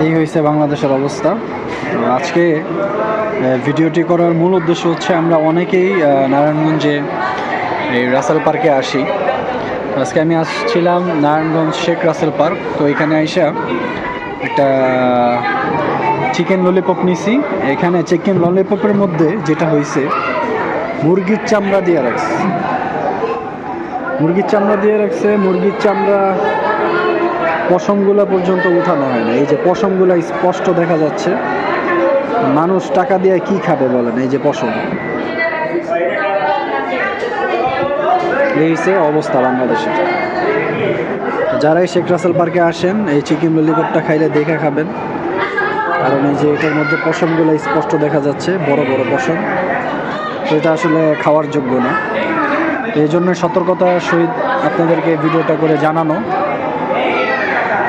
এই হয়েছে বাংলাদেশের অবস্থা। তো আজকে ভিডিওটি করার মূল উদ্দেশ্য হচ্ছে আমরা অনেকেই নারায়ণগঞ্জে এই রাসেল পার্কে আসি। আজকে আমি আসছিলাম নারায়ণগঞ্জ শেখ রাসেল পার্ক। তো এখানে আইসা একটা চিকেন ললিপপ নিছি। এখানে চিকেন ললিপপের মধ্যে যেটা হয়েছে মুরগির চামড়া দিয়ে রাখছে। মুরগির চামড়া পশমগুলো পর্যন্ত উঠানো হয় না। এই যে পশমগুলো স্পষ্ট দেখা যাচ্ছে। মানুষ টাকা দিয়ে কি খাবে বলেন? এই যে পশম, এই হচ্ছে অবস্থা বাংলাদেশে। যারাই শেখ রাসেল পার্কে আসেন এই চিকেন ললিপপটা খাইলে দেখে খাবেন, কারণ এই যে এটার মধ্যে পশমগুলো স্পষ্ট দেখা যাচ্ছে, বড় বড় পশম। তো এটা আসলে খাওয়ার যোগ্য না। এই জন্য সতর্কতার সহিত আপনাদেরকে ভিডিওটা করে জানানো।